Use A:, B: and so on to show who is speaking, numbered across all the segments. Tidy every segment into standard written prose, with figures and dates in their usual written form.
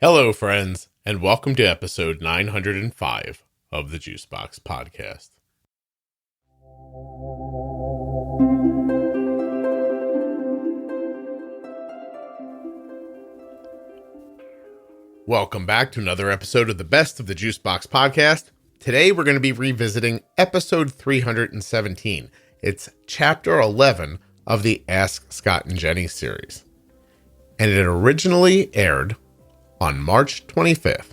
A: Hello, friends, and welcome to episode 905 of the Juicebox Podcast. Welcome back to another episode of the Best of the Juicebox Podcast. Today, we're going to be revisiting episode 317. It's chapter 11 of the Ask Scott and Jenny series. And it originally aired on March 25th,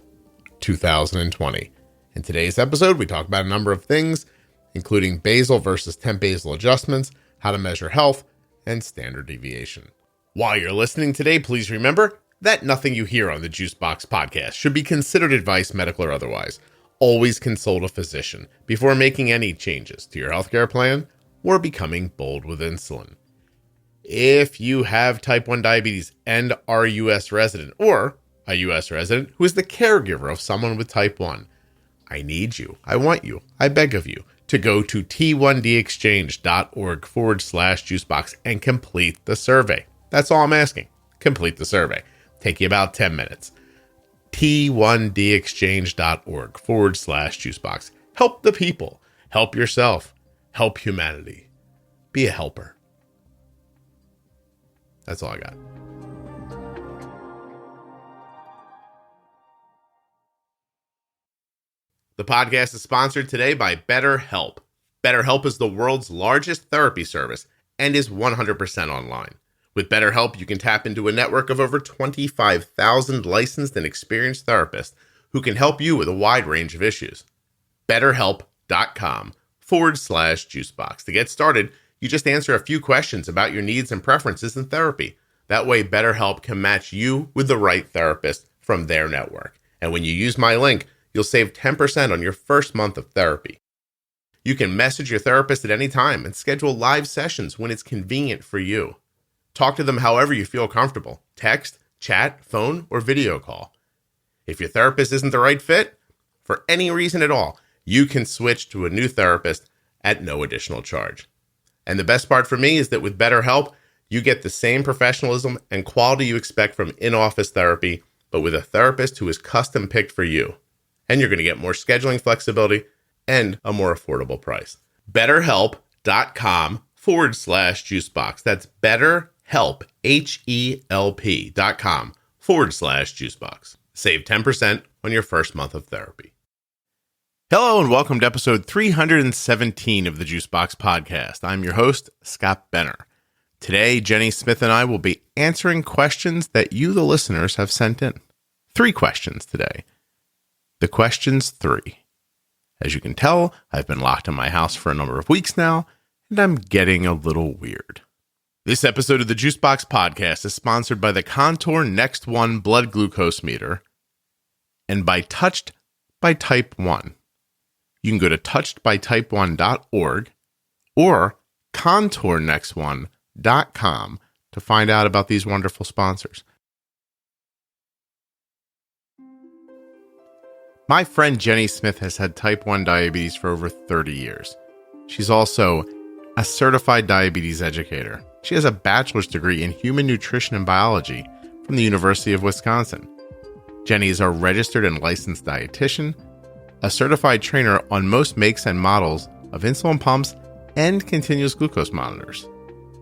A: 2020. In today's episode, we talk about a number of things, including basal versus temp basal adjustments, how to measure health, and standard deviation. While you're listening today, please remember that nothing you hear on the Juicebox Podcast should be considered advice, medical or otherwise. Always consult a physician before making any changes to your healthcare plan or becoming bold with insulin. If you have type 1 diabetes and are a U.S. resident, or a U.S. resident who is the caregiver of someone with type 1, I need you, I want you, I beg of you to go to t1dexchange.org/juicebox and complete the survey. That's all I'm asking. Complete the survey. Take you about 10 minutes. t1dexchange.org/juicebox. Help the people. Help yourself. Help humanity. Be a helper. That's all I got. The podcast is sponsored today by BetterHelp. BetterHelp is the world's largest therapy service and is 100% online. With BetterHelp, you can tap into a network of over 25,000 licensed and experienced therapists who can help you with a wide range of issues. BetterHelp.com/juicebox. To get started, you just answer a few questions about your needs and preferences in therapy. That way, BetterHelp can match you with the right therapist from their network. And when you use my link, you'll save 10% on your first month of therapy. You can message your therapist at any time and schedule live sessions when it's convenient for you. Talk to them however you feel comfortable. Text, chat, phone, or video call. If your therapist isn't the right fit, for any reason at all, you can switch to a new therapist at no additional charge. And the best part for me is that with BetterHelp, you get the same professionalism and quality you expect from in-office therapy, but with a therapist who is custom picked for you. And you're going to get more scheduling flexibility and a more affordable price. BetterHelp.com/juicebox. That's BetterHelp, HELP.com/juicebox. Save 10% on your first month of therapy. Hello and welcome to episode 317 of the Juicebox Podcast. I'm your host, Scott Benner. Today, Jenny Smith and I will be answering questions that you, the listeners, have sent in. 3 questions today. The question's 3. As you can tell, I've been locked in my house for a number of weeks now, and I'm getting a little weird. This episode of the Juicebox Podcast is sponsored by the Contour NEXTONE blood glucose meter and by Touched by Type 1. You can go to touchedbytype1.org or contournextone.com to find out about these wonderful sponsors. My friend Jenny Smith has had type 1 diabetes for over 30 years. She's also a certified diabetes educator. She has a bachelor's degree in human nutrition and biology from the University of Wisconsin. Jenny is a registered and licensed dietitian, a certified trainer on most makes and models of insulin pumps and continuous glucose monitors.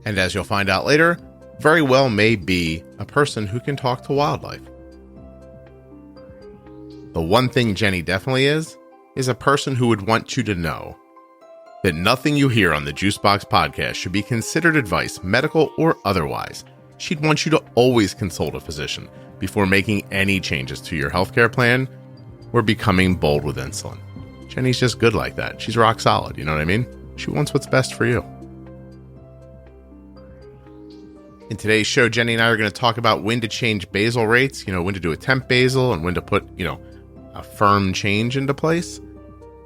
A: And as you'll find out later, very well may be a person who can talk to wildlife. The one thing Jenny definitely is a person who would want you to know that nothing you hear on the Juicebox Podcast should be considered advice, medical or otherwise. She'd want you to always consult a physician before making any changes to your healthcare plan or becoming bold with insulin. Jenny's just good like that. She's rock solid, you know what I mean? She wants what's best for you. In today's show, Jenny and I are going to talk about when to change basal rates, when to do a temp basal and when to put, a firm change into place.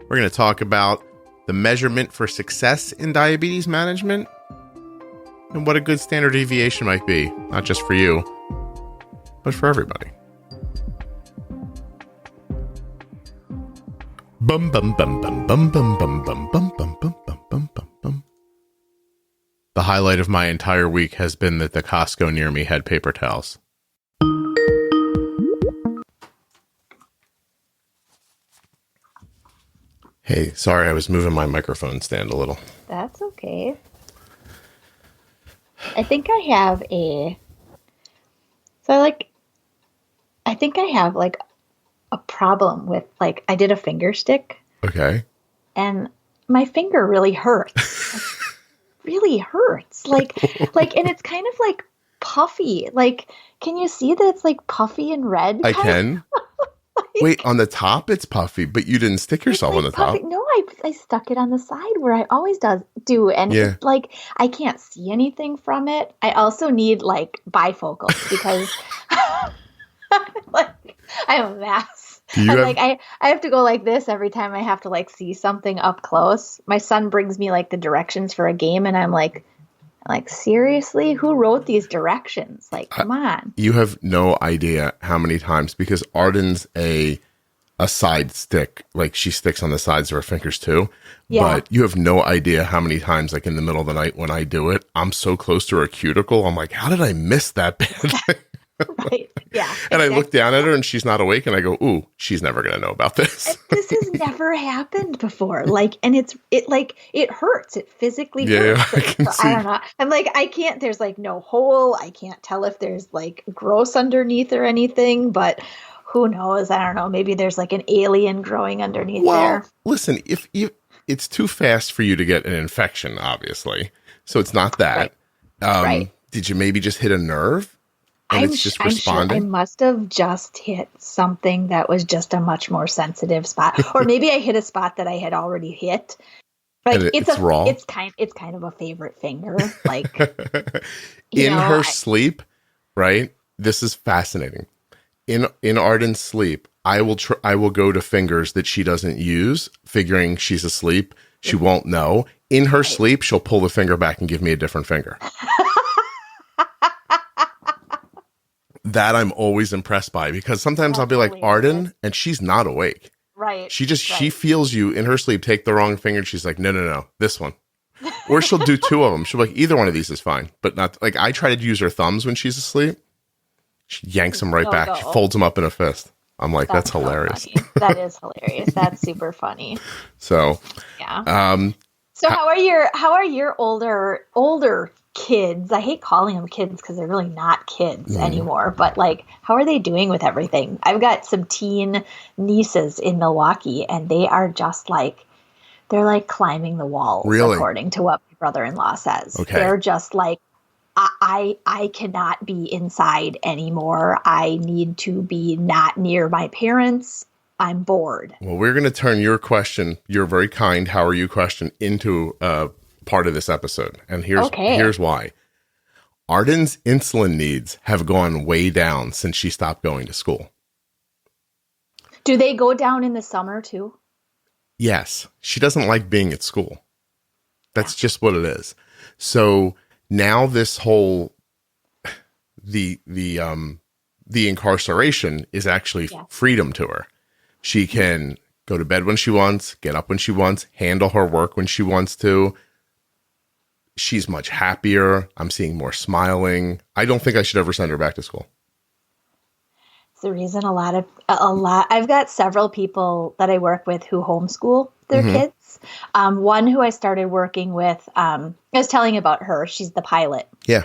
A: We're going to talk about the measurement for success in diabetes management and what a good standard deviation might be, not just for you, but for everybody. Bum bum bum bum bum bum bum bum bum bum bum bum bum bum bum. The highlight of my entire week has been that the Costco near me had paper towels. Hey, sorry, I was moving my microphone stand a little.
B: That's okay. I think I have a, so like, I think I have like a problem with like, I did a finger stick
A: Okay.
B: and my finger really hurts. Really hurts. And it's kind of like puffy. Like, can you see that it's like puffy and red?
A: I
B: Kind of
A: can. Wait, on the top it's puffy, but you didn't stick
B: it's
A: yourself on
B: like
A: the
B: puffy.
A: top.
B: No, I stuck it on the side where I always do. And
A: Yeah.
B: it's like, I can't see anything from it. I also need like bifocals because like I'm a mess.
A: Do you
B: I'm
A: have
B: like I have to go like this every time I have to like see something up close. My son brings me like the directions for a game and I'm like seriously, who wrote these directions? Like come on.
A: you have no idea how many times because Arden's a side stick, like she sticks on the sides of her fingers too.
B: Yeah.
A: But you have no idea how many times, like in the middle of the night when I do it, I'm so close to her cuticle. I'm like, how did I miss that bad?
B: Right. Yeah.
A: And I
B: Exactly.
A: look down at her and she's not awake and I go, ooh, she's never going to know about this.
B: This has never happened before. Like, and it hurts. It physically
A: Yeah,
B: hurts.
A: I can
B: So
A: see.
B: I don't know. I'm like, I can't, there's like no hole. I can't tell if there's like gross underneath or anything, but who knows? I don't know. Maybe there's like an alien growing underneath
A: Well,
B: there.
A: listen, if you, it's too fast for you to get an infection, obviously. So it's not that.
B: Right. Right.
A: Did you maybe just hit a nerve and it's just
B: I'm sure I
A: responding?
B: must have just hit something that was just a much more sensitive spot, or maybe I hit a spot that I had already hit. Like
A: And it's raw?
B: it's kind of a favorite finger. Like
A: In
B: know,
A: her sleep, right? This is fascinating. In Arden's sleep, I will go to fingers that she doesn't use, figuring she's asleep. She won't know. In her sleep, she'll pull the finger back and give me a different finger. That I'm always impressed by because sometimes I'll be like
B: hilarious.
A: Arden and she's not awake.
B: Right.
A: She feels you in her sleep, take the wrong finger. And she's like, no, this one. Or she'll do two of them. She'll be like, either one of these is fine, but not like I try to use her thumbs when she's asleep. She yanks them right back. She folds them up in a fist. I'm like, that's hilarious.
B: So funny. That is hilarious. That's super funny.
A: So,
B: Yeah. So how are your older kids? I hate calling them kids because they're really not kids anymore. But like, how are they doing with everything? I've got some teen nieces in Milwaukee, and they are just like they're like climbing the walls,
A: Really?
B: according to what my brother-in-law says.
A: Okay.
B: They're just like, I cannot be inside anymore. I need to be not near my parents. I'm bored.
A: well, we're going to turn your question, your very kind, how are you question, into part of this episode. And here's why. Arden's insulin needs have gone way down since she stopped going to school.
B: Do they go down in the summer too?
A: Yes, she doesn't like being at school. That's just what it is. So now this whole the incarceration is actually freedom to her. She can go to bed when she wants, get up when she wants, handle her work when she wants to. She's much happier. I'm seeing more smiling. I don't think I should ever send her back to school.
B: It's the reason a lot. I've got several people that I work with who homeschool their kids. One who I started working with, I was telling you about her. She's the pilot.
A: Yeah.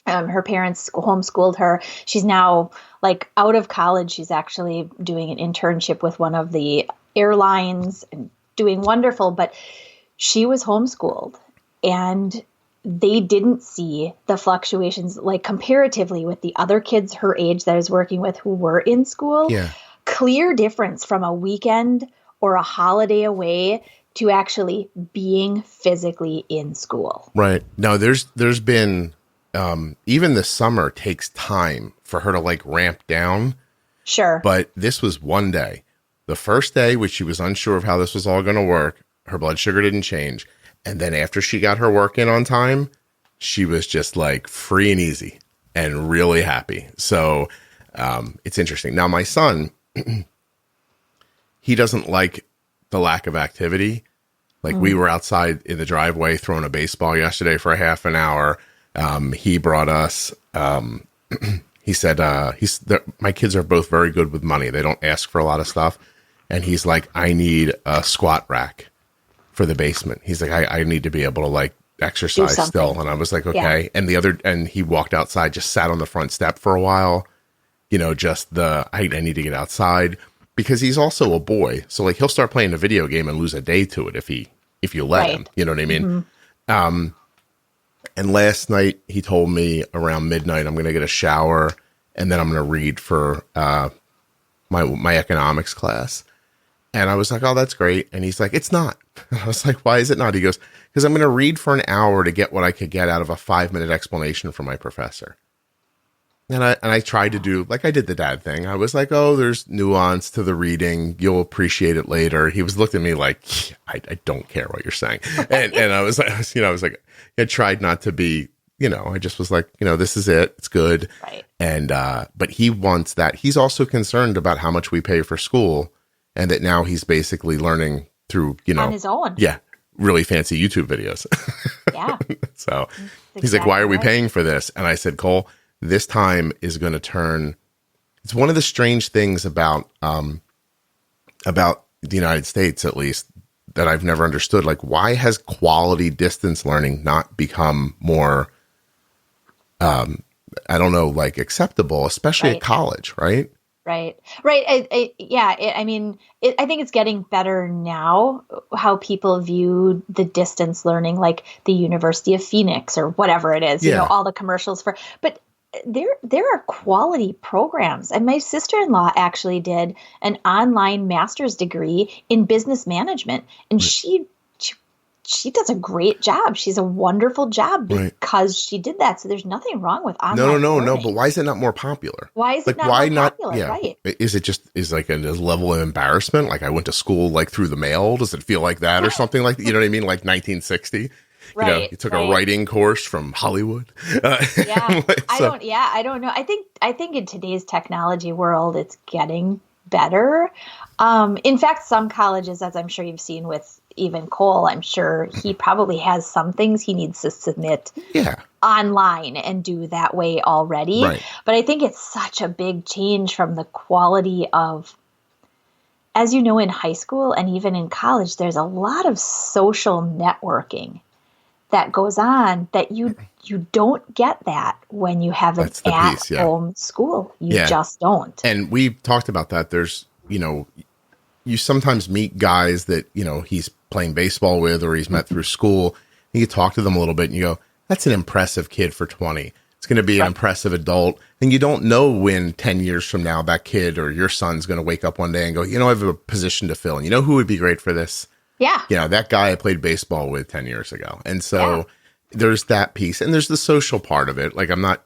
B: Her parents homeschooled her. She's now like out of college. She's actually doing an internship with one of the airlines and doing wonderful. But she was homeschooled, and they didn't see the fluctuations like comparatively with the other kids her age that I was working with who were in school.
A: Yeah.
B: Clear difference from a weekend or a holiday away to actually being physically in school.
A: Right. Now there's been even the summer takes time for her to like ramp down.
B: Sure.
A: But this was one day. The first day, which she was unsure of how this was all going to work, her blood sugar didn't change. And then after she got her work in on time, she was just like free and easy and really happy. So it's interesting. Now, my son, he doesn't like the lack of activity. Like we were outside in the driveway throwing a baseball yesterday for a half an hour. He brought us, he said, my kids are both very good with money. They don't ask for a lot of stuff. And he's like, I need a squat rack for the basement. He's like, I need to be able to like exercise still. And I was like, okay. Yeah. And he walked outside, just sat on the front step for a while, I need to get outside, because he's also a boy. So like, he'll start playing a video game and lose a day to it if you let him, you know what I mean? Mm-hmm. And last night he told me around midnight, I'm going to get a shower and then I'm going to read for, my economics class. And I was like, oh, that's great. And he's like, it's not. And I was like, why is it not? He goes, because I'm going to read for an hour to get what I could get out of a 5-minute explanation from my professor. And I tried to do, like I did the dad thing. I was like, oh, there's nuance to the reading. You'll appreciate it later. He was looking at me like, I don't care what you're saying. And I was like, I tried not to be, I just was like, this is it. It's good.
B: Right.
A: And, but he wants that. He's also concerned about how much we pay for school, and that now he's basically learning through,
B: on his own.
A: Yeah. Really fancy YouTube videos.
B: Yeah.
A: So he's like, why are we paying for this? And I said, Cole, this time is going to turn. It's one of the strange things about the United States, at least, that I've never understood. Like, why has quality distance learning not become more, I don't know, like acceptable, especially at college, right?
B: Right. I think it's getting better now, how people view the distance learning, like the University of Phoenix or whatever it is, all the commercials but there are quality programs. And my sister-in-law actually did an online master's degree in business management, and she does a great job. She's a wonderful job because she did that. So there's nothing wrong with online learning.
A: No. But why is it not more popular?
B: Why is it not more popular?
A: Yeah.
B: Right.
A: Is it just like a level of embarrassment? Like, I went to school like through the mail. Does it feel like that or something like that? You know what I mean? Like 1960.
B: Right.
A: You took a writing course from Hollywood.
B: Yeah. I don't know. I think in today's technology world, it's getting better. In fact, some colleges, as I'm sure you've seen with even Cole, I'm sure he probably has some things he needs to submit online and do that way already.
A: Right.
B: But I think it's such a big change from the quality of, as you know, in high school and even in college, there's a lot of social networking that goes on that you don't get that when you have an at-home school. You just don't.
A: And we've talked about that. There's, you sometimes meet guys that, he's playing baseball with or he's met through school. And you talk to them a little bit and you go, that's an impressive kid for 20. It's going to be an impressive adult. And you don't know when 10 years from now that kid or your son's going to wake up one day and go, I have a position to fill. And who would be great for this? Yeah. That guy I played baseball with 10 years ago. And so there's that piece, and there's the social part of it. Like, I'm not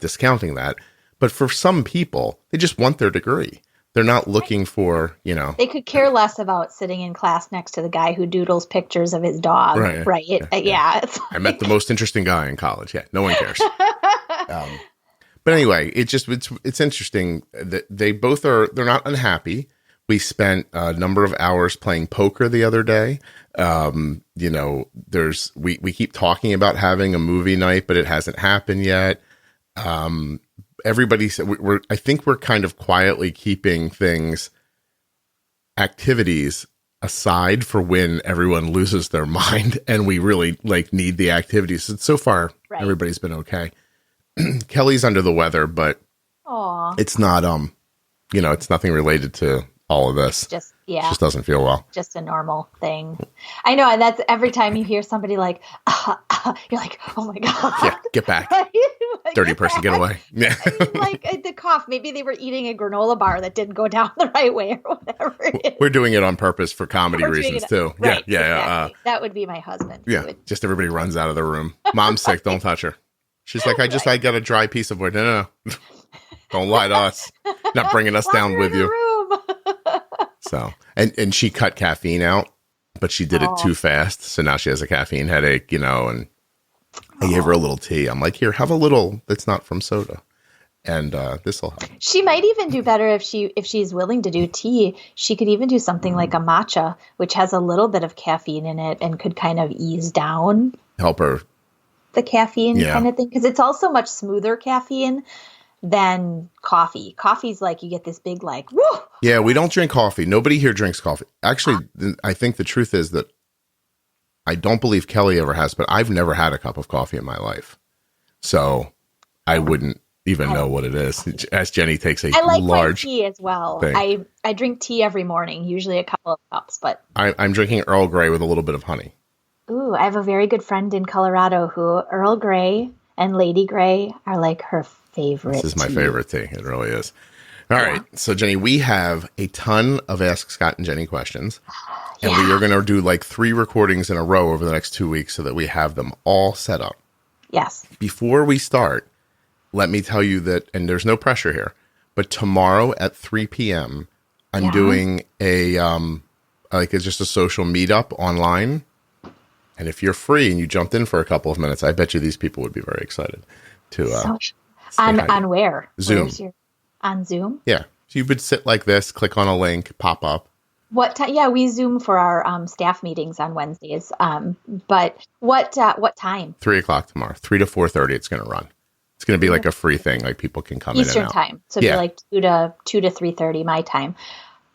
A: discounting that, but for some people, they just want their degree. They're not looking for,
B: They could care less about sitting in class next to the guy who doodles pictures of his dog. Right. It's
A: I met the most interesting guy in college. Yeah. No one cares. But anyway, it's interesting that they're not unhappy. We spent a number of hours playing poker the other day. We keep talking about having a movie night, but it hasn't happened yet. Everybody said I think we're kind of quietly keeping activities aside for when everyone loses their mind and we really need the activities. And so far, everybody's been okay. Kelly's under the weather, but it's not, it's nothing related to all of this.
B: Just
A: doesn't feel well.
B: Just a normal thing. I know. And that's every time you hear somebody like, you're like, oh my God.
A: Yeah. Get back. Dirty person, get away. Yeah.
B: Like the cough. Maybe they were eating a granola bar that didn't go down the right way or whatever it is.
A: We're doing it on purpose for comedy reasons too.
B: Right,
A: Yeah.
B: Exactly. That would be my husband.
A: Yeah. Just everybody runs out of the room. Mom's sick. Don't touch her. She's like, I got a dry piece of wood. No. Don't lie to us. Not bringing us down with you. So, and she cut caffeine out, but she did it too fast. So now she has a caffeine headache, and I gave her a little tea. I'm like, here, have a little that's not from soda. And this will help.
B: She might even do better if she's willing to do tea. She could even do something like a matcha, which has a little bit of caffeine in it and could kind of ease down.
A: Help her.
B: The caffeine kind of thing. Because it's also much smoother caffeine. than coffee. Coffee's like, you get this big, like, woo!
A: Yeah, we don't drink coffee. Nobody here drinks coffee. Actually, I think the truth is that I don't believe Kelly ever has, but I've never had a cup of coffee in my life. So I wouldn't even know what it is. As Jenny takes a
B: I like
A: large
B: my tea as well.
A: thing.
B: I drink tea every morning, usually a couple of cups, but
A: I'm drinking Earl Grey with a little bit of honey.
B: ooh, I have a very good friend in Colorado who Earl Grey and Lady Grey are like her favorite.
A: This is my
B: tea.
A: favorite tea. It really is. All right. So, Jenny, we have a ton of Ask Scott and Jenny questions. And we are going to do like 3 recordings in a row over the next 2 weeks so that we have them all set up.
B: Yes.
A: Before we start, let me tell you that, and there's no pressure here, but tomorrow at 3 p.m., I'm doing a, it's just a social meetup online. And if you're free and you jumped in for a couple of minutes, I bet you these people would be very excited to
B: on where?
A: Zoom.
B: On Zoom?
A: Yeah. So you would sit like this, click on a link, pop up.
B: What time? Yeah, we Zoom for our staff meetings on Wednesdays. But what time?
A: 3 o'clock tomorrow, 3 to 4:30. It's going to run. It's going to be like a free thing. Like people can come
B: Eastern
A: in and out.
B: time. So it'd be like 2 to 3:30 my time.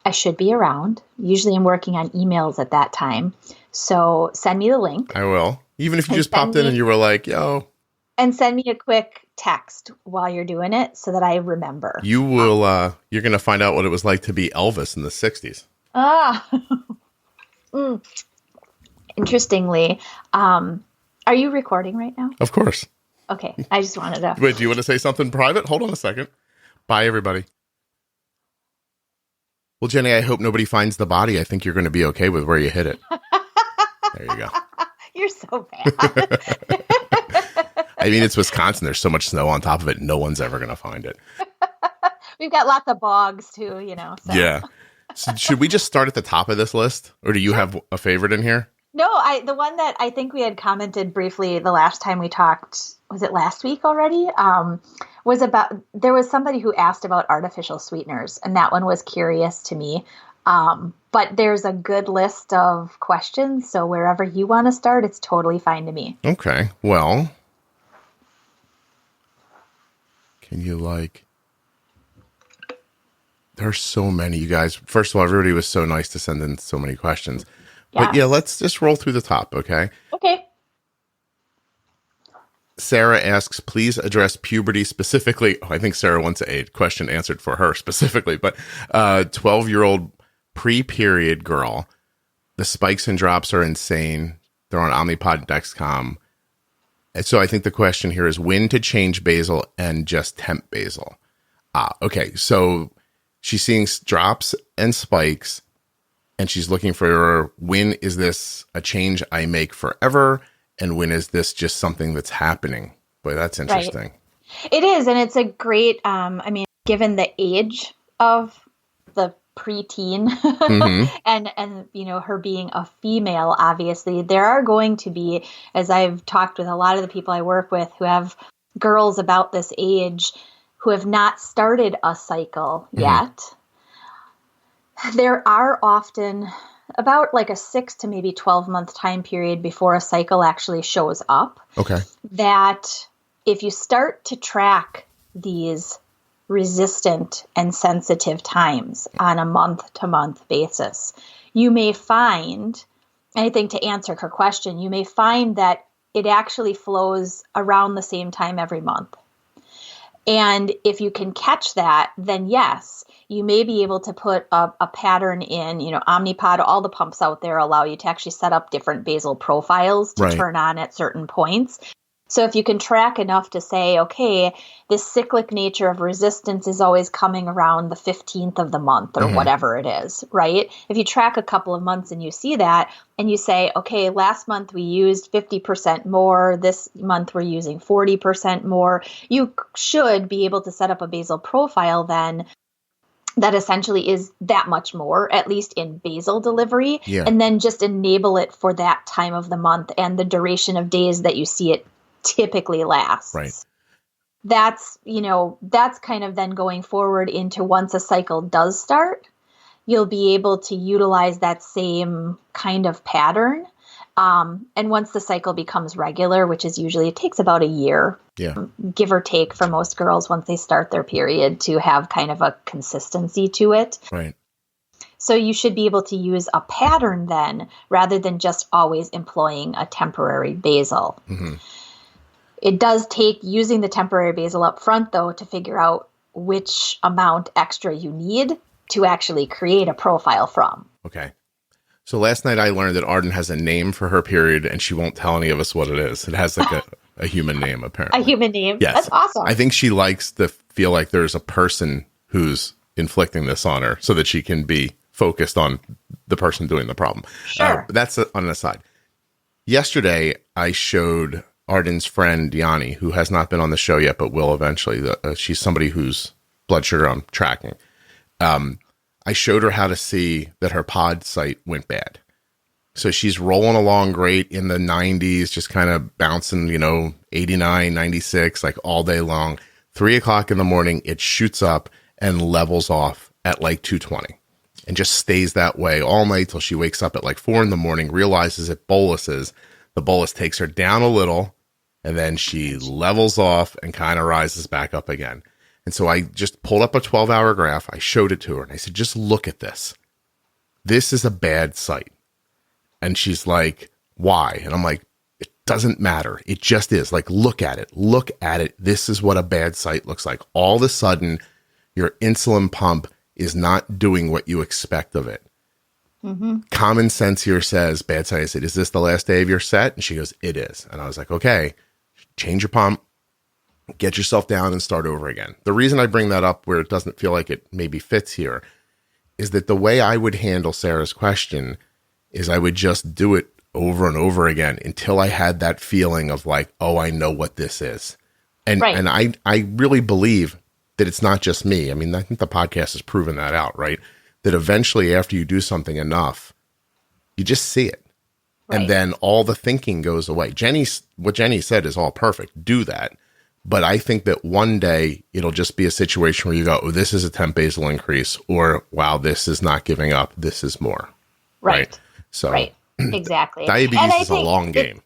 B: I should be around. Usually I'm working on emails at that time. So send me the link.
A: I will. Even if you just popped in and you were like, yo.
B: And send me a quick text while you're doing it so that I remember.
A: You will, you're going to find out what it was like to be Elvis in the 60s.
B: Interestingly, are you recording right now?
A: Of course.
B: Okay. I just wanted to.
A: Wait, do you want to say something private? Hold on a second. Bye, everybody. Well, Jenny, I hope nobody finds the body. I think you're going to be okay with where you hit it. There you go.
B: You're so bad.
A: I mean, it's Wisconsin. There's so much snow on top of it. No one's ever going to find it.
B: We've got lots of bogs too, So.
A: Yeah. So should we just start at the top of this list? Or do you have a favorite in here?
B: No, the one that I think we had commented briefly the last time we talked, was it last week already? Was about, there was somebody who asked about artificial sweeteners, and that one was curious to me. But there's a good list of questions, so wherever you want to start, it's totally fine to me.
A: Okay. Well, can you there's so many, you guys. First of all, everybody was so nice to send in so many questions.
B: Yeah.
A: But yeah, let's just roll through the top, okay?
B: Okay.
A: Sarah asks, please address puberty specifically. Oh, I think Sarah wants a question answered for her specifically, but 12-year-old pre-period girl. The spikes and drops are insane. They're on Omnipod Dexcom. And so I think the question here is when to change basal and just temp basal. Okay. So she's seeing drops and spikes, and she's looking for when is this a change I make forever? And when is this just something that's happening? Boy, that's interesting.
B: Right. It is. And it's a great, given the age of the preteen and her being a female, obviously, there are going to be, as I've talked with a lot of the people I work with who have girls about this age who have not started a cycle yet. There are often about like a 6 to maybe 12 month time period before a cycle actually shows up.
A: Okay.
B: That if you start to track these resistant and sensitive times on a month to month basis, you may find, and I think to answer her question, you may find that it actually flows around the same time every month. And if you can catch that, then yes, you may be able to put a pattern in, Omnipod, all the pumps out there allow you to actually set up different basal profiles to turn on at certain points. So if you can track enough to say, okay, this cyclic nature of resistance is always coming around the 15th of the month or whatever it is, right? If you track a couple of months and you see that and you say, okay, last month we used 50% more, this month we're using 40% more, you should be able to set up a basal profile then that essentially is that much more, at least in basal delivery, and then just enable it for that time of the month and the duration of days that you see it typically lasts.
A: Right.
B: That's kind of then going forward into once a cycle does start, you'll be able to utilize that same kind of pattern And once the cycle becomes regular, which is usually, it takes about a year, give or take for most girls once they start their period to have kind of a consistency to it.
A: Right.
B: So you should be able to use a pattern then, rather than just always employing a temporary basal. Mm-hmm. It does take using the temporary basal up front, though, to figure out which amount extra you need to actually create a profile from.
A: Okay. So last night I learned that Arden has a name for her period, and she won't tell any of us what it is. It has like a human name, apparently.
B: A human name?
A: Yes.
B: That's awesome.
A: I think she likes to feel like there's a person who's inflicting this on her so that she can be focused on the person doing the problem.
B: Sure.
A: That's on an aside. Yesterday, I showed Arden's friend, Yanni, who has not been on the show yet, but will eventually. She's somebody whose blood sugar I'm tracking. I showed her how to see that her pod site went bad. So she's rolling along great in the 90s, just kind of bouncing, 89, 96, like all day long. 3 o'clock in the morning, it shoots up and levels off at like 220 and just stays that way all night till she wakes up at like 4 in the morning, realizes it boluses. The bolus takes her down a little, and then she levels off and kind of rises back up again. And so I just pulled up a 12-hour graph. I showed it to her, and I said, just look at this. This is a bad site. And she's like, why? And I'm like, it doesn't matter. It just is. Like, look at it. Look at it. This is what a bad site looks like. All of a sudden, your insulin pump is not doing what you expect of it. Mm-hmm. Common sense here says, bad site. I said, is this the last day of your set? And she goes, it is. And I was like, okay, change your pump. Get yourself down and start over again. The reason I bring that up where it doesn't feel like it maybe fits here is that the way I would handle Sarah's question is I would just do it over and over again until I had that feeling of like, oh, I know what this is. And right. And I really believe that it's not just me. I mean, I think the podcast has proven that out, right? That eventually after you do something enough, you just see it. Right. And then all the thinking goes away. What Jenny said is all perfect. Do that. But I think that one day it'll just be a situation where you go, oh, this is a temp basal increase, or wow, this is not giving up. This is more.
B: Right.
A: So
B: right. Exactly.
A: Diabetes is a long game.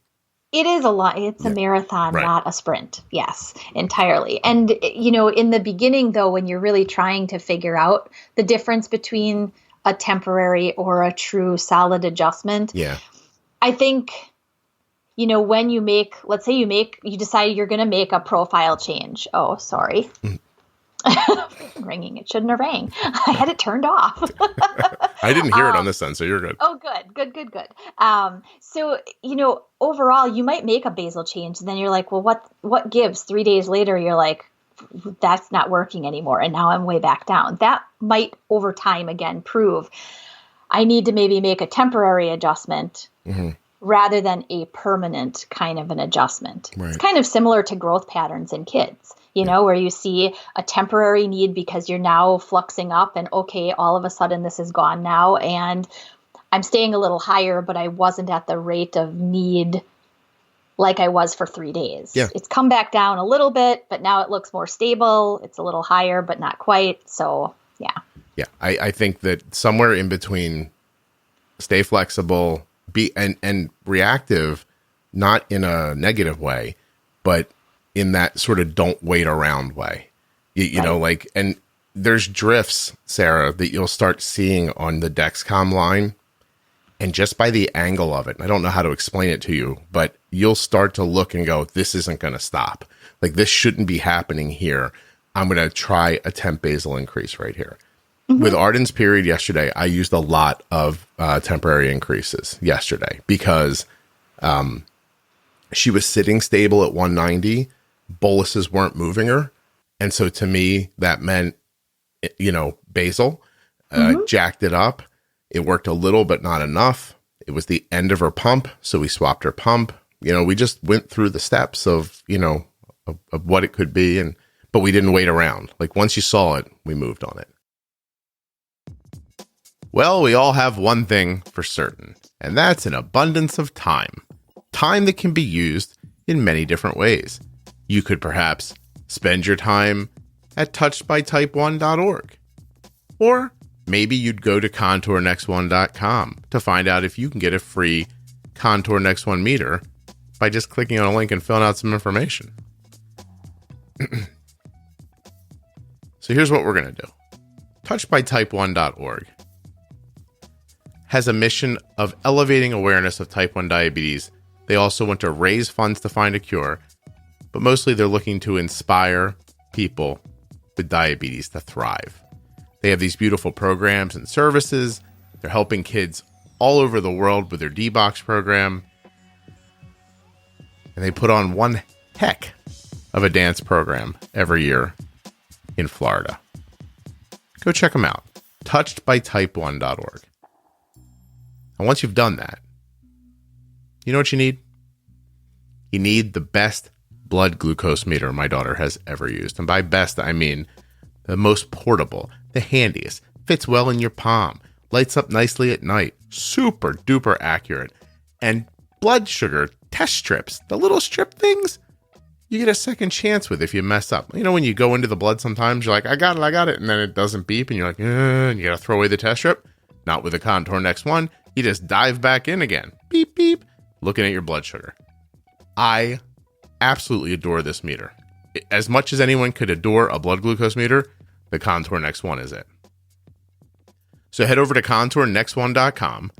B: It is a lot. It's a marathon, not a sprint. Yes, entirely. And, in the beginning, though, when you're really trying to figure out the difference between a temporary or a true solid adjustment, I think, when you let's say you decide you're going to make a profile change. Oh, sorry. Ringing. It shouldn't have rang. I had it turned off.
A: I didn't hear it on this end, so you're good.
B: Oh, good. So, overall, you might make a basal change, and then you're like, well, what gives? 3 days later, you're like, that's not working anymore, and now I'm way back down. That might, over time, again, prove I need to maybe make a temporary adjustment rather than a permanent kind of an adjustment. Right. It's kind of similar to growth patterns in kids. Where you see a temporary need because you're now fluxing up and okay, all of a sudden this is gone now and I'm staying a little higher, but I wasn't at the rate of need like I was for 3 days. Yeah. It's come back down a little bit, but now it looks more stable. It's a little higher, but not quite. So, yeah.
A: Yeah. I think that somewhere in between stay flexible, be and reactive, not in a negative way, but in that sort of don't wait around way, you know, like, and there's drifts, Sarah, that you'll start seeing on the Dexcom line. And just by the angle of it, I don't know how to explain it to you, but you'll start to look and go, this isn't going to stop. Like, this shouldn't be happening here. I'm going to try a temp basal increase right here. Mm-hmm. With Arden's period yesterday, I used a lot of temporary increases yesterday because she was sitting stable at 190. Boluses weren't moving her. And so to me, that meant, basal, jacked it up. It worked a little, but not enough. It was the end of her pump. So we swapped her pump. We just went through the steps of what it could be. But we didn't wait around. Like, once you saw it, we moved on it. Well, we all have one thing for certain, and that's an abundance of time. Time that can be used in many different ways. You could perhaps spend your time at touchedbytype1.org. Or maybe you'd go to contournext1.com to find out if you can get a free Contour Next One meter by just clicking on a link and filling out some information. So here's what we're going to do. touchedbytype1.org has a mission of elevating awareness of type 1 diabetes. They also want to raise funds to find a cure, but mostly they're looking to inspire people with diabetes to thrive. They have these beautiful programs and services. They're helping kids all over the world with their D-Box program. And they put on one heck of a dance program every year in Florida. Go check them out. touchedbytype1.org. And once you've done that, you know what you need? You need the best blood glucose meter my daughter has ever used. And by best, I mean the most portable, the handiest, fits well in your palm, lights up nicely at night, super duper accurate, and blood sugar test strips, the little strip things, you get a second chance with if you mess up. You know, when you go into the blood sometimes, you're like, I got it, and then it doesn't beep, and you're like, and you got to throw away the test strip. Not with the Contour Next One. You just dive back in again. Beep, beep. Looking at your blood sugar. I absolutely adore this meter. As much as anyone could adore a blood glucose meter, the Contour Next One is it. So head over to contournextone.com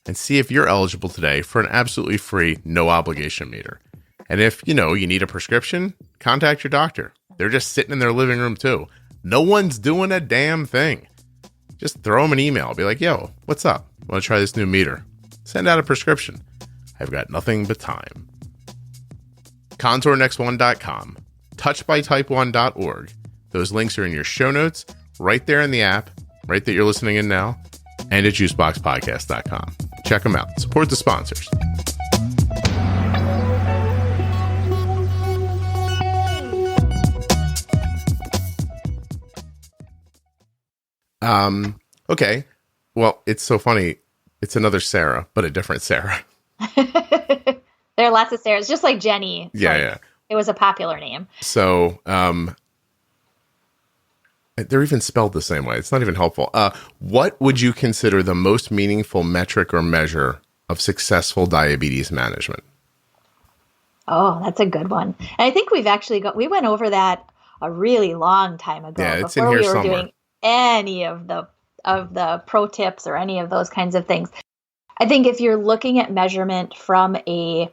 A: and see if you're eligible today for an absolutely free, no obligation meter. And if, you need a prescription, contact your doctor. They're just sitting in their living room too. No one's doing a damn thing. Just throw them an email. Be like, yo, what's up? Want to try this new meter? Send out a prescription. I've got nothing but time. contournextone.com, touchedbytype1.org. Those links are in your show notes, right there in the app, right that you're listening in now, and at juiceboxpodcast.com. Check them out. Support the sponsors. Okay. Well, it's so funny. It's another Sarah, but a different Sarah.
B: There are lots of Sarahs, just like Jenny.
A: Yeah.
B: It was a popular name.
A: So, they're even spelled the same way. It's not even helpful. What would you consider the most meaningful metric or measure of successful diabetes management?
B: Oh, that's a good one. And I think we went over that a really long time ago.
A: Yeah, it's in here somewhere.
B: Before we were doing any of the pro tips or any of those kinds of things. I think if you're looking at measurement from a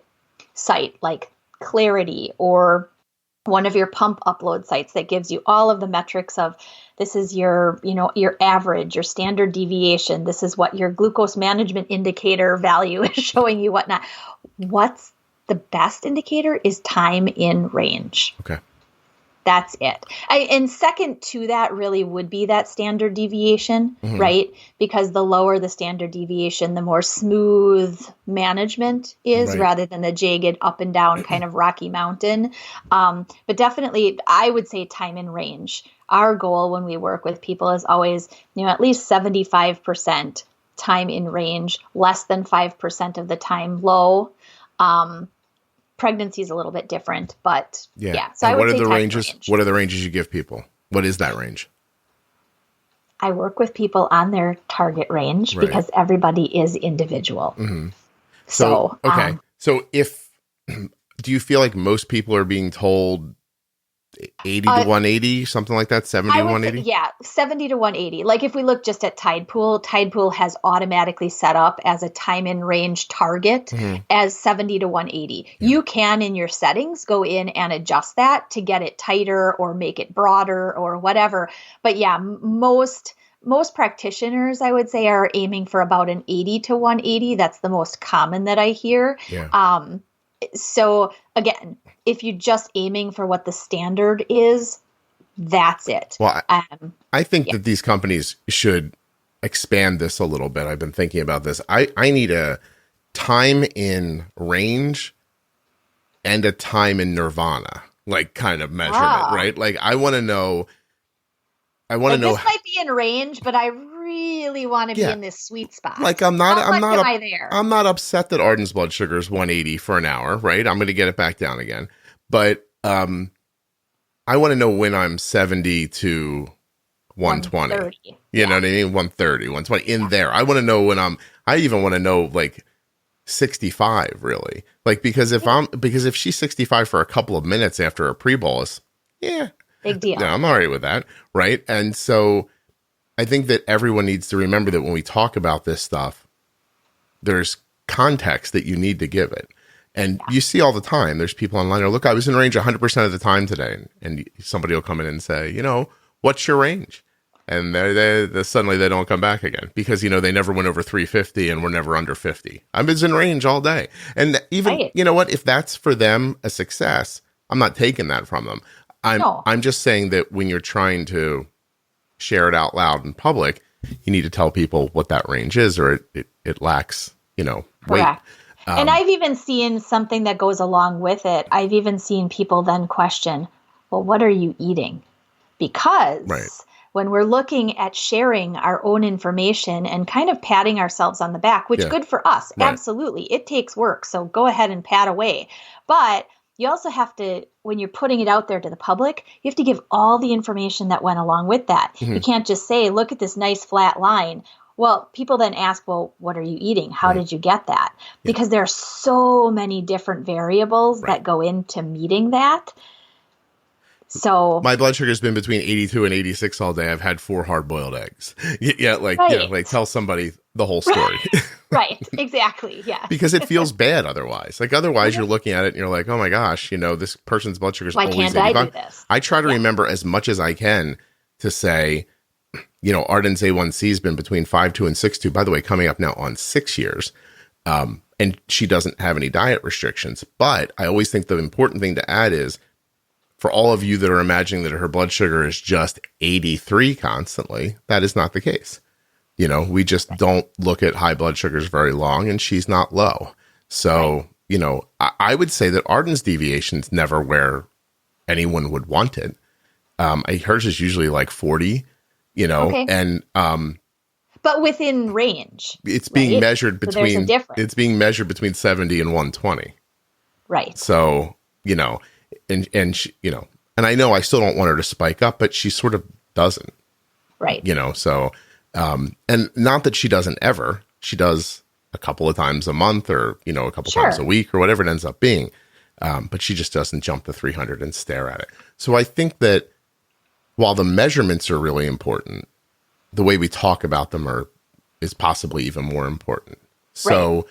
B: site like Clarity or one of your pump upload sites that gives you all of the metrics of this is your average, your standard deviation, this is what your glucose management indicator value is showing you, whatnot. What's the best indicator is time in range.
A: Okay.
B: That's it. And second to that really would be that standard deviation, right? Because the lower the standard deviation, the more smooth management is,
A: right,
B: rather than the jagged up and down kind of rocky mountain. But definitely, I would say time in range. Our goal when we work with people is always, at least 75% time in range, less than 5% of the time low. Pregnancy is a little bit different, but yeah. So I would say
A: ranges? What are the ranges you give people? What is that range?
B: I work with people on their target range, right, because everybody is individual. Mm-hmm. So
A: okay. So do you feel like most people are being told 80 to 180, something like that, 70 to 180?
B: Yeah, 70 to 180. Like if we look just at Tide Pool has automatically set up as a time in range target as 70 to 180. Yeah. You can, in your settings, go in and adjust that to get it tighter or make it broader or whatever. But yeah, most practitioners, I would say, are aiming for about an 80 to 180. That's the most common that I hear. Yeah. So again, if you're just aiming for what the standard is, that's it.
A: Well, I think that these companies should expand this a little bit. I've been thinking about this. I need a time in range and a time in nirvana, like kind of measurement, right? Like I want to know. This
B: might be in range, but I really want to be in this sweet spot.
A: Like I'm not upset that Arden's blood sugar is 180 for an hour, right? I'm going to get it back down again. But I want to know when I'm 70 to 120. You know what I mean? 130, 120 in there. I want to know when I even want to know like 65 really. Like, because if she's 65 for a couple of minutes after a pre-bolus, yeah,
B: big deal.
A: I'm all right with that. Right. And so I think that everyone needs to remember that when we talk about this stuff, there's context that you need to give it. And you see all the time, there's people online who look, I was in range 100% of the time today. And somebody will come in and say, what's your range? And they suddenly they don't come back again because, they never went over 350 and were never under 50. I was in range all day. And even, you know what, if that's for them a success, I'm not taking that from them. I'm just saying that when you're trying to share it out loud in public, you need to tell people what that range is, or it lacks, weight.
B: Correct. And I've even seen something that goes along with it. I've even seen people then question, well, what are you eating? Because when we're looking at sharing our own information and kind of patting ourselves on the back, which good for us. Right. Absolutely. It takes work. So go ahead and pat away. But you also have to, when you're putting it out there to the public, you have to give all the information that went along with that. Mm-hmm. You can't just say, look at this nice flat line. Well, people then ask, well, what are you eating? How did you get that? Because there are so many different variables that go into meeting that. So
A: my blood sugar has been between 82 and 86 all day. I've had 4 hard-boiled eggs. Tell somebody the whole story.
B: Right. Exactly. Yeah.
A: Because it feels bad otherwise. Otherwise you're looking at it and you're like, oh my gosh, this person's blood sugar is always 85. Why can't I do this? I try to remember as much as I can to say, Arden's A1C has been between 5.2 and 6.2, by the way, coming up now on 6 years. And she doesn't have any diet restrictions. But I always think the important thing to add is, for all of you that are imagining that her blood sugar is just 83 constantly, that is not the case. We just don't look at high blood sugars very long, and she's not low. So, I would say that Arden's deviation's never where anyone would want it. Hers is usually like 40, and
B: but within range.
A: It's being measured between it's being measured between 70 and 120.
B: Right.
A: So, and she, and I know I still don't want her to spike up, but she sort of doesn't.
B: Right.
A: So and not that she doesn't ever. She does a couple of times a month or, a couple times a week or whatever it ends up being. But she just doesn't jump to 300 and stare at it. So I think that while the measurements are really important, the way we talk about them is possibly even more important. So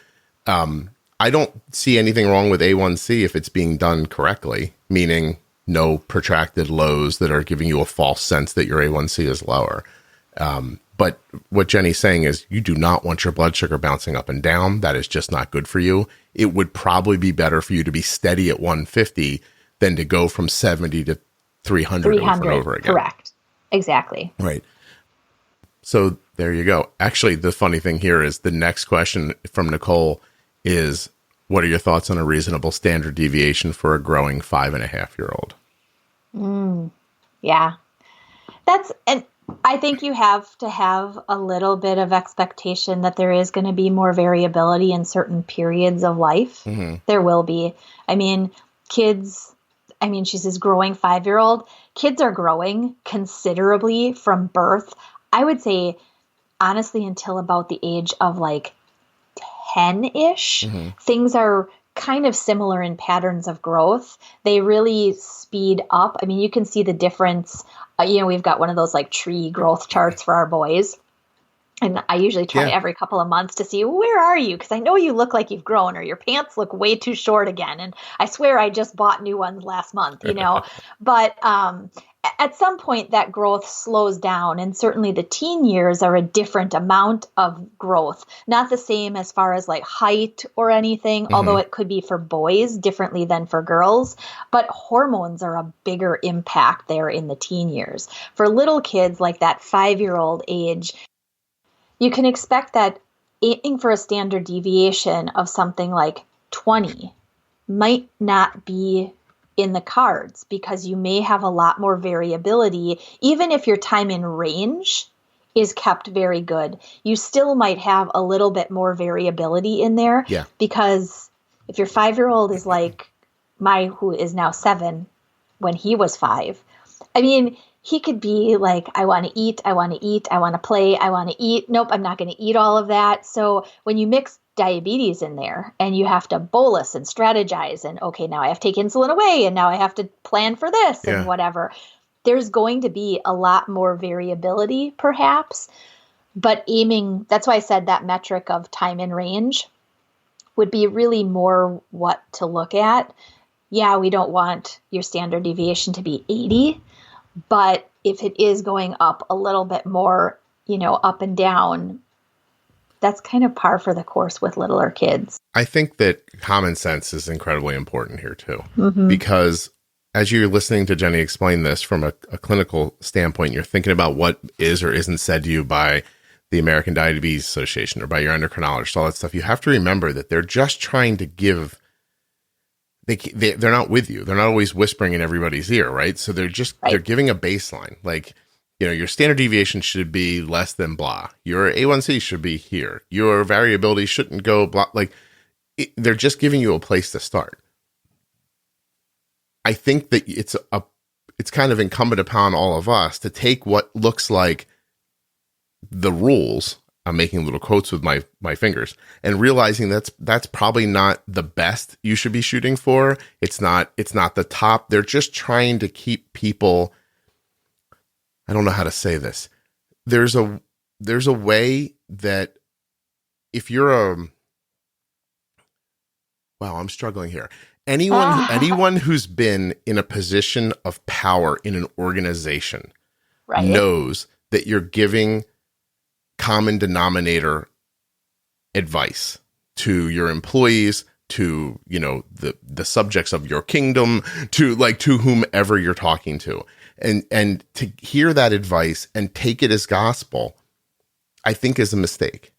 A: I don't see anything wrong with A1C if it's being done correctly, meaning no protracted lows that are giving you a false sense that your A1C is lower. But what Jenny's saying is you do not want your blood sugar bouncing up and down. That is just not good for you. It would probably be better for you to be steady at 150 than to go from 70 to 300 over and over again.
B: Correct. Exactly.
A: Right. So there you go. Actually, the funny thing here is the next question from Nicole is, what are your thoughts on a reasonable standard deviation for a growing 5.5-year-old?
B: Yeah. And I think you have to have a little bit of expectation that there is going to be more variability in certain periods of life. Mm-hmm. There will be. She's this growing 5-year-old. Kids are growing considerably from birth. I would say, honestly, until about the age of 10-ish, things are kind of similar in patterns of growth. They really speed up. You can see the difference. We've got one of those tree growth charts for our boys. And I usually try every couple of months to see, where are you? Because I know you look like you've grown, or your pants look way too short again. And I swear I just bought new ones last month, But at some point that growth slows down. And certainly the teen years are a different amount of growth. Not the same as far as height or anything, although it could be for boys differently than for girls. But hormones are a bigger impact there in the teen years. For little kids like that 5-year-old age, you can expect that aiming for a standard deviation of something like 20 might not be in the cards, because you may have a lot more variability. Even if your time in range is kept very good, you still might have a little bit more variability in there. Yeah. Because if your 5-year-old is who is now 7, when he was 5, he could be I want to eat, I want to eat, I want to play, I want to eat. Nope, I'm not going to eat all of that. So when you mix diabetes in there and you have to bolus and strategize and, okay, now I have to take insulin away and now I have to plan for this and whatever. There's going to be a lot more variability perhaps, but that's why I said that metric of time in range would be really more what to look at. Yeah, we don't want your standard deviation to be 80, but if it is going up a little bit more, up and down, that's kind of par for the course with littler kids.
A: I think that common sense is incredibly important here too, because as you're listening to Jenny explain this from a clinical standpoint, you're thinking about what is or isn't said to you by the American Diabetes Association or by your endocrinologist, all that stuff. You have to remember that they're just trying to give, they're not with you. They're not always whispering in everybody's ear, right? So they're giving a baseline. Like, your standard deviation should be less than blah. Your A1C should be here. Your variability shouldn't go blah. Like, they're just giving you a place to start. I think that it's kind of incumbent upon all of us to take what looks like the rules. I'm making little quotes with my fingers and realizing that's probably not the best you should be shooting for. It's not the top. They're just trying to keep people, I don't know how to say this. There's a way that if you're I'm struggling here. Anyone who's been in a position of power in an organization knows that you're giving common denominator advice to your employees, to, the subjects of your kingdom, to whomever you're talking to. And to hear that advice and take it as gospel, I think is a mistake.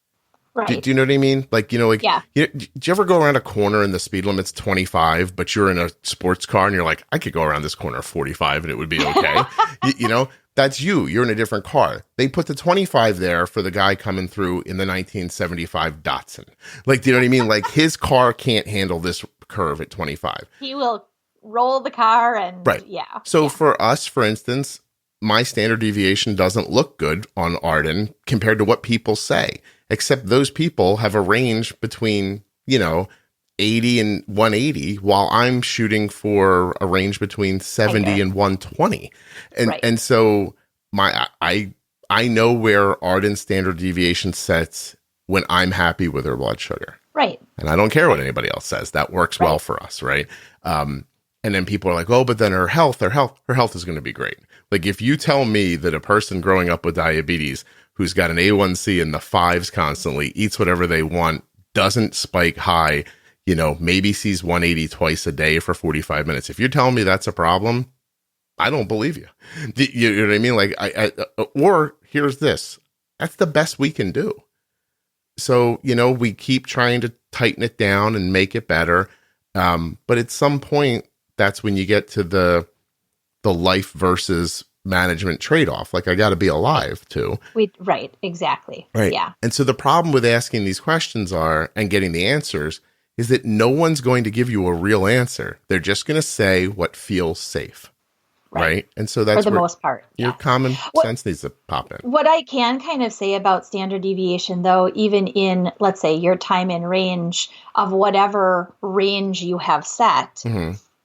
B: Right.
A: Do you know what I mean? Did you ever go around a corner and the speed limit's 25, but you're in a sports car and you're like, I could go around this corner 45 and it would be okay. That's you. You're in a different car. They put the 25 there for the guy coming through in the 1975 Datsun. Do you know what I mean? Like, his car can't handle this curve at 25.
B: He will roll the car and
A: So for us, for instance, my standard deviation doesn't look good on Arden compared to what people say, except those people have a range between, 80 and 180 while I'm shooting for a range between 70 and 120. And so I know where Arden standard deviation sets when I'm happy with her blood sugar.
B: Right.
A: And I don't care what anybody else says. That works well for us, right? And then people are like, oh, but then her health is going to be great. Like, if you tell me that a person growing up with diabetes who's got an A1C in the 5s constantly, eats whatever they want, doesn't spike high, maybe sees 180 twice a day for 45 minutes. If you're telling me that's a problem, I don't believe you. You know what I mean? Like, or here's this. That's the best we can do. So, we keep trying to tighten it down and make it better. But at some point, that's when you get to the life versus management trade-off. Like, I got to be alive too.
B: Right. Exactly.
A: Right.
B: Yeah.
A: And so the problem with asking these questions and getting the answers is that no one's going to give you a real answer. They're just going to say what feels safe. Right. And so that's
B: for the most part.
A: Your common sense needs to pop in.
B: What I can kind of say about standard deviation, though, even in, let's say, your time in range of whatever range you have set,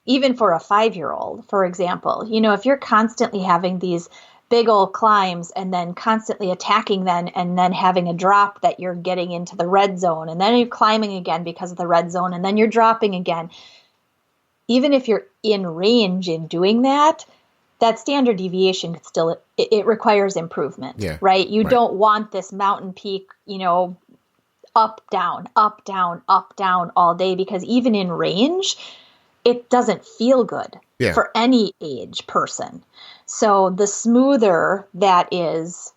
B: even for a 5-year-old, for example, if you're constantly having these big old climbs and then constantly attacking them and then having a drop that you're getting into the red zone and then you're climbing again because of the red zone and then you're dropping again. Even if you're in range in doing that standard deviation still, it requires improvement, right? You don't want this mountain peak, up, down, up, down, up, down all day, because even in range, it doesn't feel good for any age person. So the smoother that is,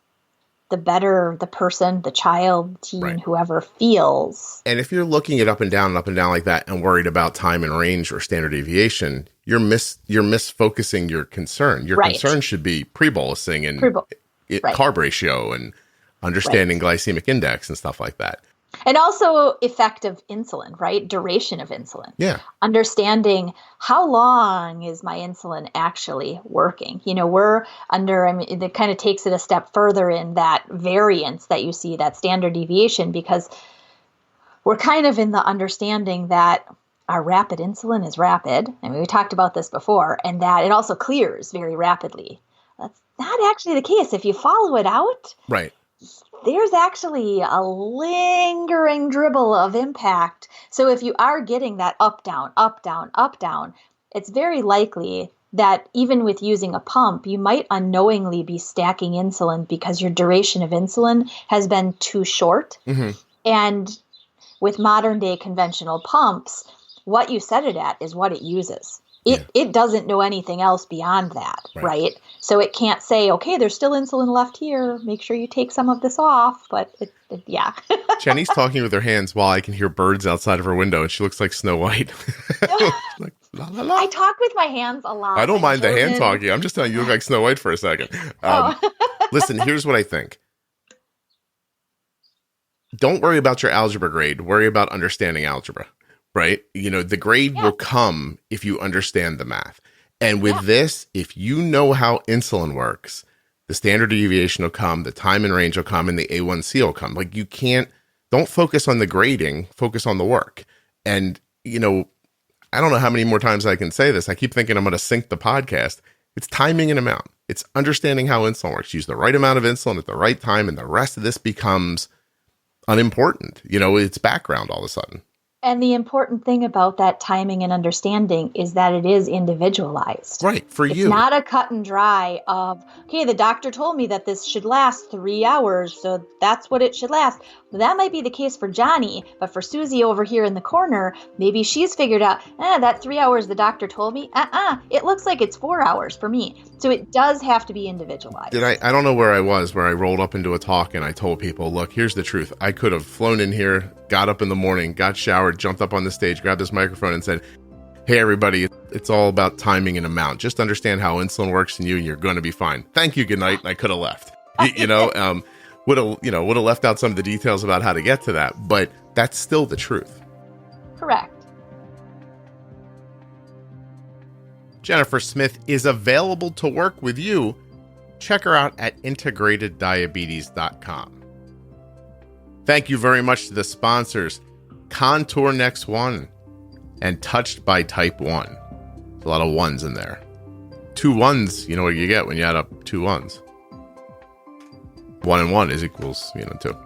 B: the better the person, the child, teen, whoever feels.
A: And if you're looking at up and down like that and worried about time and range or standard deviation, you're misfocusing your concern. Your concern should be pre-bolusing and carb ratio and understanding glycemic index and stuff like that.
B: And also effective insulin, right? Duration of insulin.
A: Yeah.
B: Understanding how long is my insulin actually working? We're under, it kind of takes it a step further in that variance that you see, that standard deviation, because we're kind of in the understanding that our rapid insulin is rapid. I mean, we talked about this before, and that it also clears very rapidly. That's not actually the case. If you follow it out,
A: Right.
B: there's actually a lingering dribble of impact. So if you are getting that up, down, up, down, up, down, it's very likely that even with using a pump, you might unknowingly be stacking insulin because your duration of insulin has been too short.
A: Mm-hmm.
B: And with modern day conventional pumps, what you set it at is what it uses. It doesn't know anything else beyond that, right? So it can't say, okay, there's still insulin left here. Make sure you take some of this off. But yeah.
A: Jenny's talking with her hands while I can hear birds outside of her window, and she looks like Snow White. Like, la, la, la.
B: I talk with my hands a lot.
A: I don't mind the hand talking. I'm just telling you look like Snow White for a second. Listen, here's what I think. Don't worry about your algebra grade. Worry about understanding algebra. Right? You know, the grade will come if you understand the math. And with this, if you know how insulin works, the standard deviation will come, the time and range will come, and the A1C will come. Like don't focus on the grading, focus on the work. And, you know, I don't know how many more times I can say this. I keep thinking I'm going to sync the podcast. It's timing and amount. It's understanding how insulin works. Use the right amount of insulin at the right time, and the rest of this becomes unimportant. You know, it's background all of a sudden.
B: And the important thing about that timing and understanding is that it is individualized.
A: Right, for you.
B: It's not a cut and dry of, okay, the doctor told me that this should last 3 hours, so that's what it should last. Well, that might be the case for Johnny, but for Susie over here in the corner, maybe she's figured out, that 3 hours the doctor told me, it looks like it's 4 hours for me. So it does have to be individualized.
A: I don't know where I was, where I rolled up into a talk and I told people, look, here's the truth. I could have flown in here, got up in the morning, got showered, jumped up on the stage, grabbed this microphone and said, hey, everybody, it's all about timing and amount. Just understand how insulin works in you and you're going to be fine. Thank you. Good night. And I could have left, would have left out some of the details about how to get to that, but that's still the truth.
B: Correct.
A: Jennifer Smith is available to work with you. Check her out at integrateddiabetes.com. Thank you very much to the sponsors, Contour Next One and Touched by Type 1. There's a lot of ones in there. 2 ones, you know what you get when you add up 2 ones. 1 and 1 is equals, 2.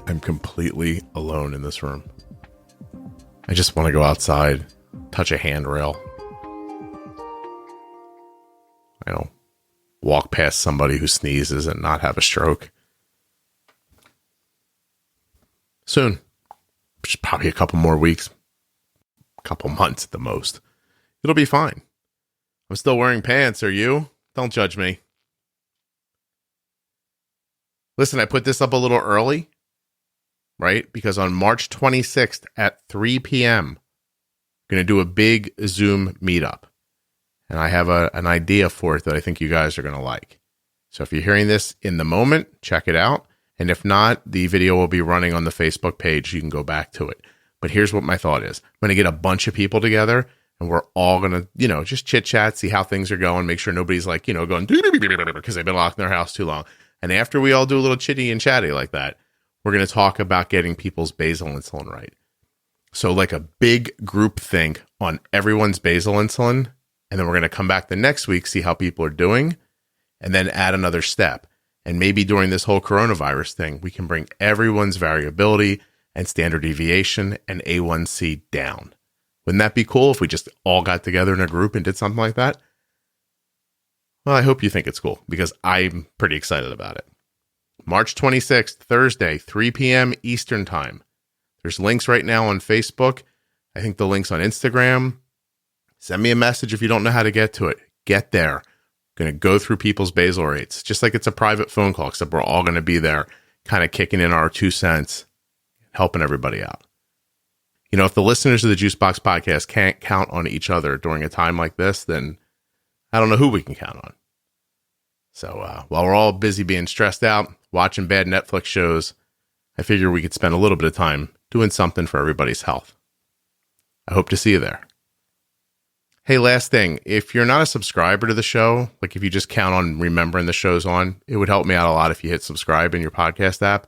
A: I'm completely alone in this room. I just want to go outside, touch a handrail. Walk past somebody who sneezes and not have a stroke. Soon. Just probably a couple more weeks. A couple months at the most. It'll be fine. I'm still wearing pants, are you? Don't judge me. Listen, I put this up a little early, right? Because on March 26th at 3 p.m., I'm going to do a big Zoom meetup. And I have an idea for it that I think you guys are going to like. So if you're hearing this in the moment, check it out. And if not, the video will be running on the Facebook page. You can go back to it. But here's what my thought is. I'm going to get a bunch of people together, and we're all going to, just chit-chat, see how things are going, make sure nobody's like, going because they've been locked in their house too long. And after we all do a little chitty and chatty like that, we're going to talk about getting people's basal insulin right. So like a big group think on everyone's basal insulin. And then we're going to come back the next week, see how people are doing, and then add another step. And maybe during this whole coronavirus thing, we can bring everyone's variability and standard deviation and A1C down. Wouldn't that be cool if we just all got together in a group and did something like that? Well, I hope you think it's cool because I'm pretty excited about it. March 26th, Thursday, 3 p.m. Eastern Time. There's links right now on Facebook. I think the link's on Instagram. Send me a message if you don't know how to get to it. Get there. Going to go through people's basal rates, just like it's a private phone call, except we're all going to be there kind of kicking in our 2 cents, helping everybody out. If the listeners of the Juicebox Podcast can't count on each other during a time like this, then I don't know who we can count on. So while we're all busy being stressed out, watching bad Netflix shows, I figure we could spend a little bit of time doing something for everybody's health. I hope to see you there. Hey, last thing, if you're not a subscriber to the show, like if you just count on remembering the show's on, it would help me out a lot if you hit subscribe in your podcast app.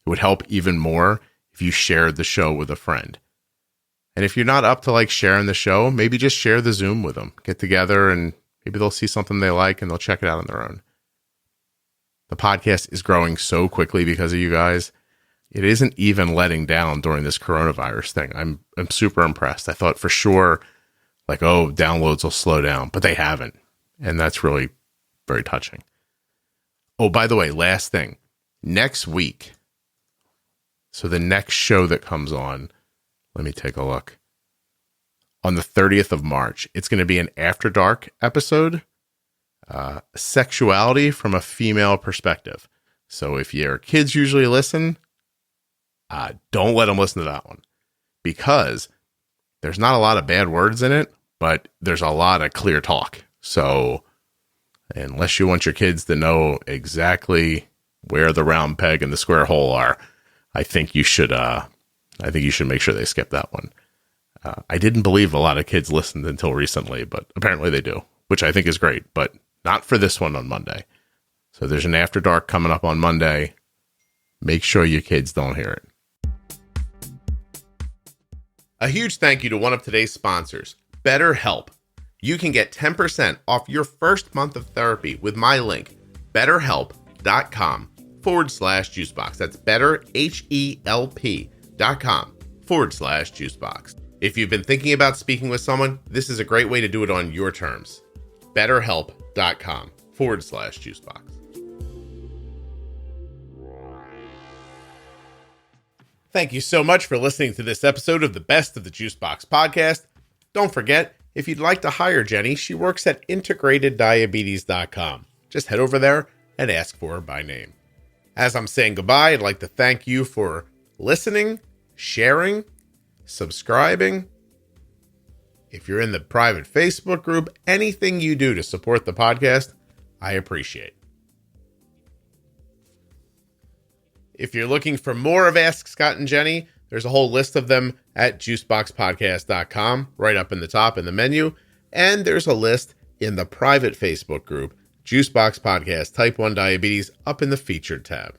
A: It would help even more if you shared the show with a friend. And if you're not up to like sharing the show, maybe just share the Zoom with them. Get together and maybe they'll see something they like and they'll check it out on their own. The podcast is growing so quickly because of you guys. It isn't even letting down during this coronavirus thing. I'm super impressed. I thought for sure, like, oh, downloads will slow down, but they haven't. And that's really very touching. Oh, by the way, last thing. Next week, so the next show that comes on, let me take a look. On the 30th of March, it's going to be an After Dark episode. Sexuality from a female perspective. So if your kids usually listen, don't let them listen to that one, because there's not a lot of bad words in it, but there's a lot of clear talk. So unless you want your kids to know exactly where the round peg and the square hole are, I think you should make sure they skip that one. I didn't believe a lot of kids listened until recently, but apparently they do, which I think is great, but not for this one on Monday. So there's an After Dark coming up on Monday. Make sure your kids don't hear it. A huge thank you to one of today's sponsors, BetterHelp. You can get 10% off your first month of therapy with my link, betterhelp.com/juicebox. That's betterhelp.com/juicebox. If you've been thinking about speaking with someone, this is a great way to do it on your terms. betterhelp.com/juicebox. Thank you so much for listening to this episode of the Best of the Juicebox Podcast. Don't forget, if you'd like to hire Jenny, she works at integrateddiabetes.com. Just head over there and ask for her by name. As I'm saying goodbye, I'd like to thank you for listening, sharing, subscribing. If you're in the private Facebook group, anything you do to support the podcast, I appreciate. If you're looking for more of Ask Scott and Jenny, there's a whole list of them at juiceboxpodcast.com, right up in the top in the menu. And there's a list in the private Facebook group, Juicebox Podcast Type 1 Diabetes, up in the featured tab.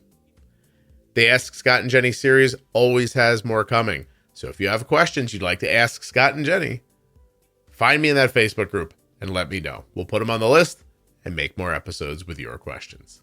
A: The Ask Scott and Jenny series always has more coming. So if you have questions you'd like to ask Scott and Jenny, find me in that Facebook group and let me know. We'll put them on the list and make more episodes with your questions.